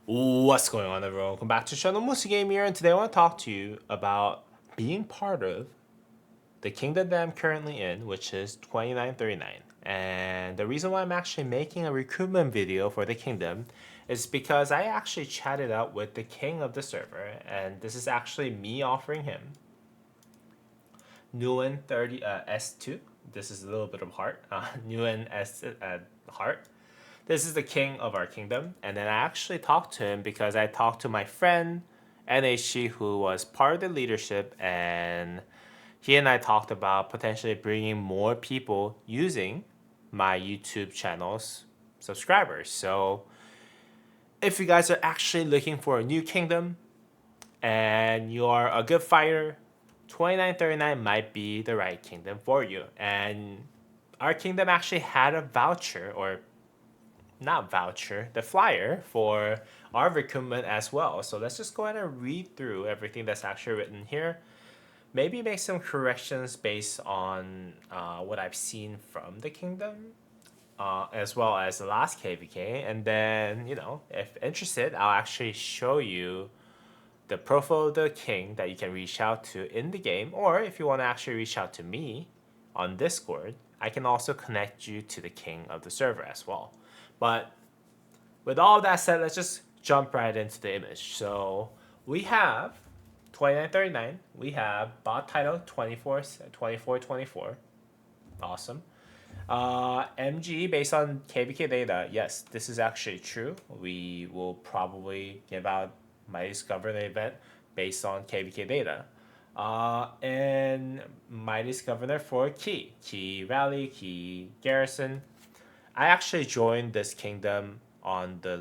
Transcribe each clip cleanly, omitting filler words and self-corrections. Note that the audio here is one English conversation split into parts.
What's going on, everyone? Welcome back to channel Musi Game here, and today I want to talk to you about being part of the kingdom that I'm currently in, which is 2939. And the reason why I'm actually making a recruitment video for the kingdom is because I actually chatted out with the king of the server, and this is actually me offering him Nguyen 30 S2. This is a little bit of heart. Nguyen S heart. This is the king of our kingdom. And then I actually talked to him because I talked to my friend NHG, who was part of the leadership, and he and I talked about potentially bringing more people using my YouTube channel's subscribers. So if you guys are actually looking for a new kingdom and you are a good fighter, 2939 might be the right kingdom for you. And our kingdom actually had a voucher, or not voucher, the flyer for our recruitment as well. So let's just go ahead and read through everything that's actually written here. Maybe make some corrections based on what I've seen from the kingdom, as well as the last KVK. And then, if interested, I'll actually show you the profile of the king that you can reach out to in the game. Or if you want to actually reach out to me on Discord, I can also connect you to the king of the server as well. But with all that said, let's just jump right into the image. So we have 2939. We have bot title 2424. Awesome. MG based on KVK data. Yes, this is actually true. We will probably give out Mighty's Governor event based on KVK data. And Mighty's Governor for Key Rally, Key Garrison. I actually joined this kingdom on the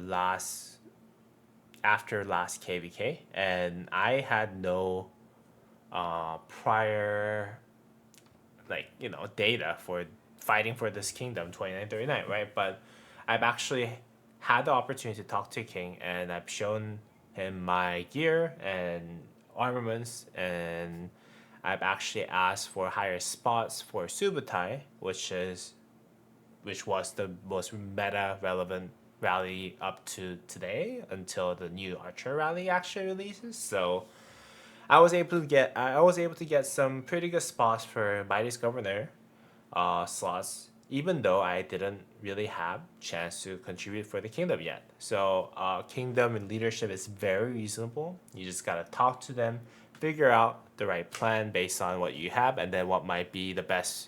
after last KVK, and I had no prior data for fighting for this kingdom 2939, right? But I've actually had the opportunity to talk to King, and I've shown him my gear and armaments, and I've actually asked for higher spots for Subutai, which was the most meta relevant rally up to today until the new Archer rally actually releases. So I was able to get some pretty good spots for Mighty's Governor slots, even though I didn't really have chance to contribute for the kingdom yet. So kingdom and leadership is very reasonable. You just gotta talk to them, figure out the right plan based on what you have, and then what might be the best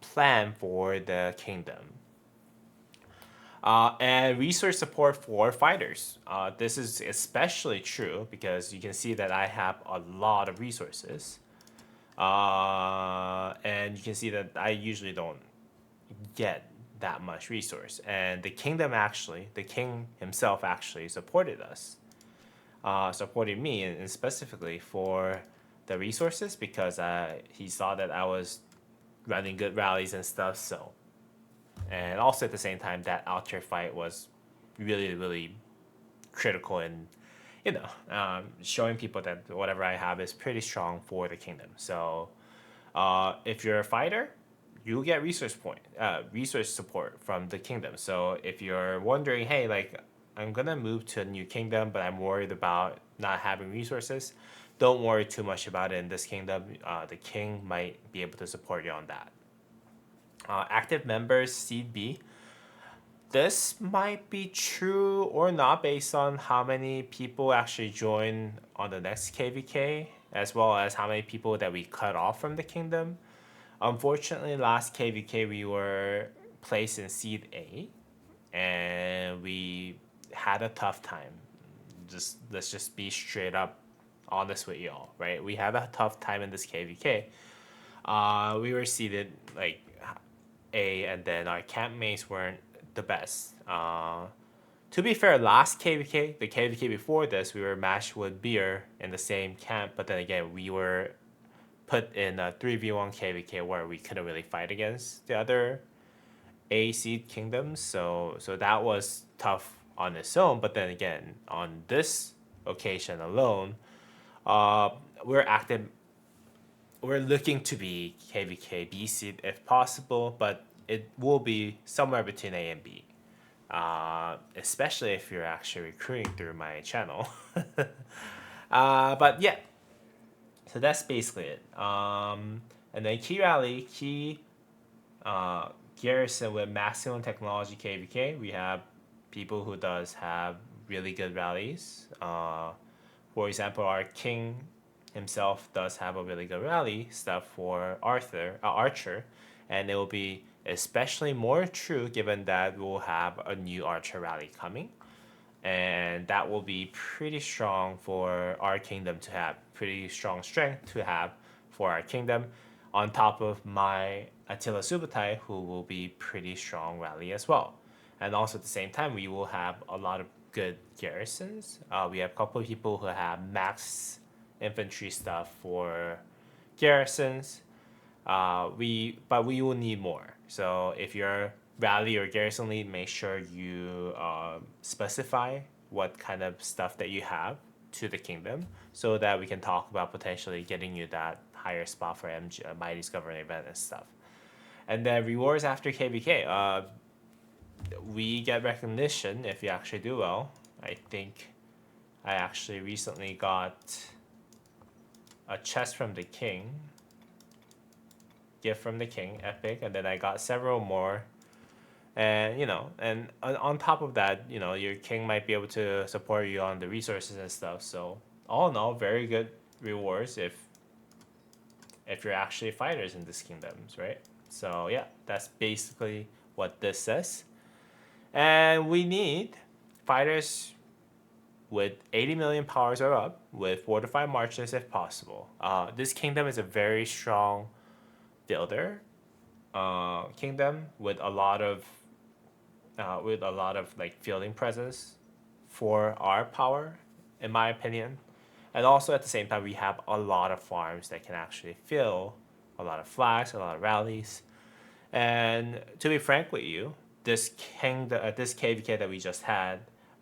plan for the kingdom. And resource support for fighters. This is especially true because you can see that I have a lot of resources. And you can see that I usually don't get that much resource. And the king himself actually supported us, supported me, and specifically for the resources because he saw that I was running good rallies and stuff. So, and also at the same time, that Altair fight was really, really critical in, showing people that whatever I have is pretty strong for the kingdom. So, if you're a fighter, you'll get resource support from the kingdom. So if you're wondering, hey, like I'm gonna move to a new kingdom, but I'm worried about not having resources, don't worry too much about it in this kingdom. The king might be able to support you on that. Active members, Seed B. This might be true or not based on how many people actually join on the next KVK, as well as how many people that we cut off from the kingdom. Unfortunately, last KVK we were placed in Seed A, and we had a tough time. Just let's just be straight up honest with y'all, right? We had a tough time in this KVK. We were seated like A, and then our campmates weren't the best. To be fair, last KVK, the KVK before this, we were matched with Beer in the same camp, but then again, we were put in a 3v1 KVK where we couldn't really fight against the other A seed kingdoms. So that was tough on its own. But then again, on this occasion alone, uh, we're active. We're looking to be KVK B seed if possible, but it will be somewhere between A and B. especially if you're actually recruiting through my channel. But yeah, so that's basically it. And then key rally, key garrison with maximum technology KVK. We have people who does have really good rallies. For example, our king himself does have a really good rally stuff for Archer, and it will be especially more true given that we'll have a new Archer rally coming, and that will be pretty strong for our kingdom to have, pretty strong strength to have for our kingdom, on top of my Attila Subutai, who will be pretty strong rally as well. And also at the same time, we will have a lot of good garrisons. We have a couple of people who have max infantry stuff for garrisons. But we will need more. So if you're rally or garrison lead, make sure you specify what kind of stuff that you have to the kingdom, so that we can talk about potentially getting you that higher spot for MG, Mighty's Government event and stuff. And then rewards after KVK. We get recognition if you actually do well. I think I actually recently got a chest from the king, gift from the king, epic, and then I got several more. And and on top of that, your king might be able to support you on the resources and stuff. So all in all, very good rewards if you're actually fighters in this kingdoms, right? So yeah, that's basically what this says. And we need fighters with 80 million powers or up, with 4 to 5 marches if possible. This kingdom is a very strong builder kingdom with a lot of like fielding presence for our power, in my opinion. And also at the same time, we have a lot of farms that can actually fill a lot of flags, a lot of rallies. And to be frank with you, this KVK that we just had,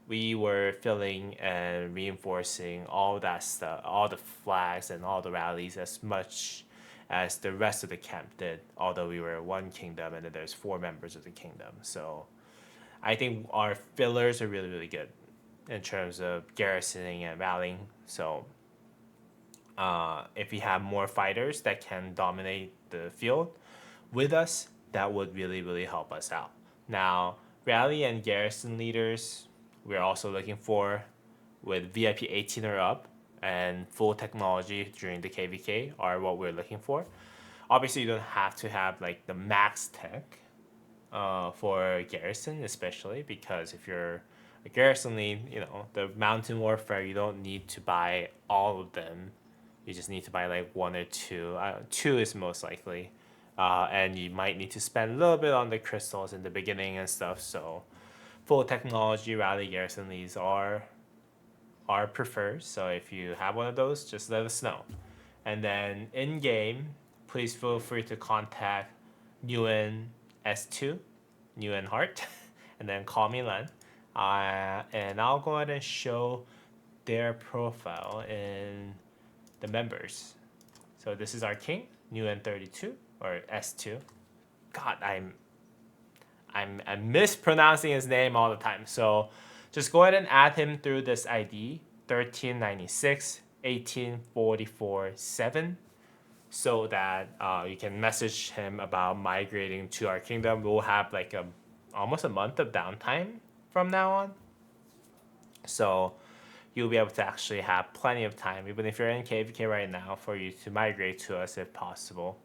we were filling and reinforcing all that stuff, all the flags and all the rallies as much as the rest of the camp did. Although we were one kingdom and then there's 4 members of the kingdom, so I think our fillers are really really good in terms of garrisoning and rallying. So if we have more fighters that can dominate the field with us, that would really really help us out. Now, rally and garrison leaders, we're also looking for with VIP 18 or up and full technology during the KVK are what we're looking for. Obviously, you don't have to have like the max tech for garrison, especially because if you're a garrison lead, the mountain warfare, you don't need to buy all of them. You just need to buy like 1 or 2. 2 is most likely. And you might need to spend a little bit on the crystals in the beginning and stuff. So full technology rally garrison leads are preferred. So if you have one of those, just let us know. And then in game, please feel free to contact Nguyen S2, Nguyen Hart, and then call me Len. And I'll go ahead and show their profile in the members. So this is our king, Nguyen32 or S2. God, I'm mispronouncing his name all the time. So just go ahead and add him through this ID 1396 1844 7, so that you can message him about migrating to our kingdom. We'll have like almost a month of downtime from now on. So you'll be able to actually have plenty of time, even if you're in KVK right now, for you to migrate to us if possible.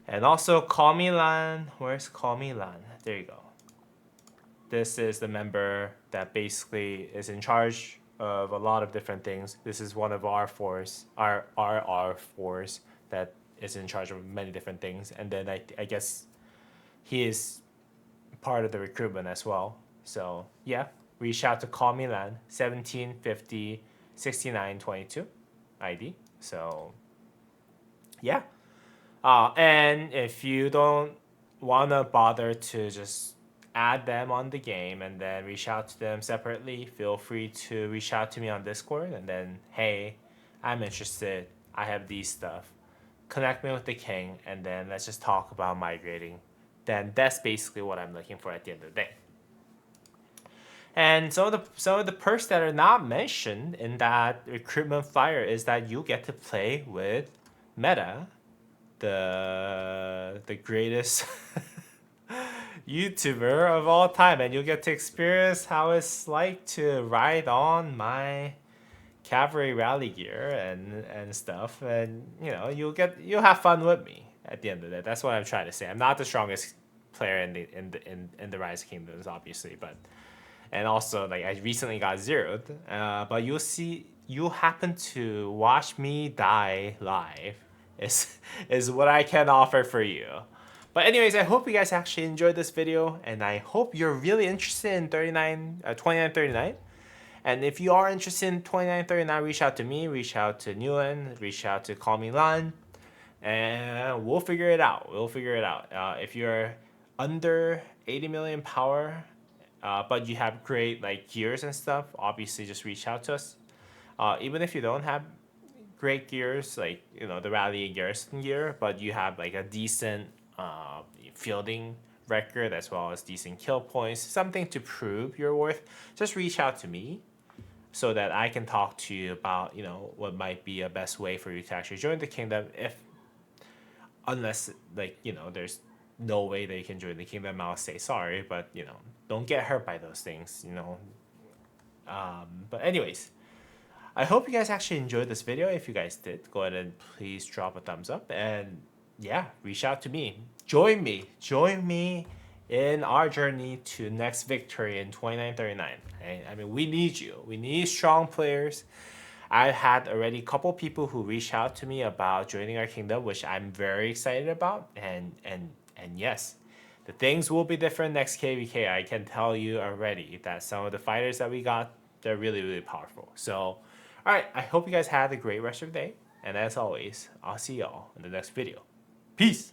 And also, Call Me Lan. Where's Call Me Lan? There you go. This is the member that basically is in charge of a lot of different things. This is one of our force, our force that is in charge of many different things. And then I guess he is part of the recruitment as well. So yeah, reach out to Call Me Lan 1750 6922 ID. So yeah. And if you don't want to bother to just add them on the game and then reach out to them separately, feel free to reach out to me on Discord and then, hey, I'm interested. I have these stuff. Connect me with the king and then let's just talk about migrating. Then that's basically what I'm looking for at the end of the day. And some of the perks that are not mentioned in that recruitment flyer is that you get to play with Meta, the greatest YouTuber of all time, and you get to experience how it's like to ride on my cavalry rally gear and stuff, and you'll have fun with me at the end of it. That's what I'm trying to say. I'm not the strongest player in the Rise of Kingdoms, obviously, but and also like I recently got zeroed. But you'll happen to watch me die live is what I can offer for you. But anyways, I hope you guys actually enjoyed this video, and I hope you're really interested in 2939. And if you are interested in 2939, reach out to me, reach out to Newland, reach out to Call Me Lan, and we'll figure it out. We'll figure it out. If you're under 80 million power, but you have great like gears and stuff, obviously just reach out to us. Even if you don't have great gears, like the Rally Garrison gear, but you have like a decent fielding record as well as decent kill points, something to prove your worth, just reach out to me so that I can talk to you about what might be a best way for you to actually join the kingdom, unless there's no way that you can join the kingdom. I'll say sorry, but don't get hurt by those things. But anyways, I hope you guys actually enjoyed this video. If you guys did, go ahead and please drop a thumbs up, and yeah, reach out to me. Join me in our journey to next victory in 2939. I mean, we need you. We need strong players. I've had already a couple people who reached out to me about joining our kingdom, which I'm very excited about. And yes, the things will be different next KVK. I can tell you already that some of the fighters that we got, they're really, really powerful. So, all right, I hope you guys had a great rest of the day. And as always, I'll see y'all in the next video. Peace!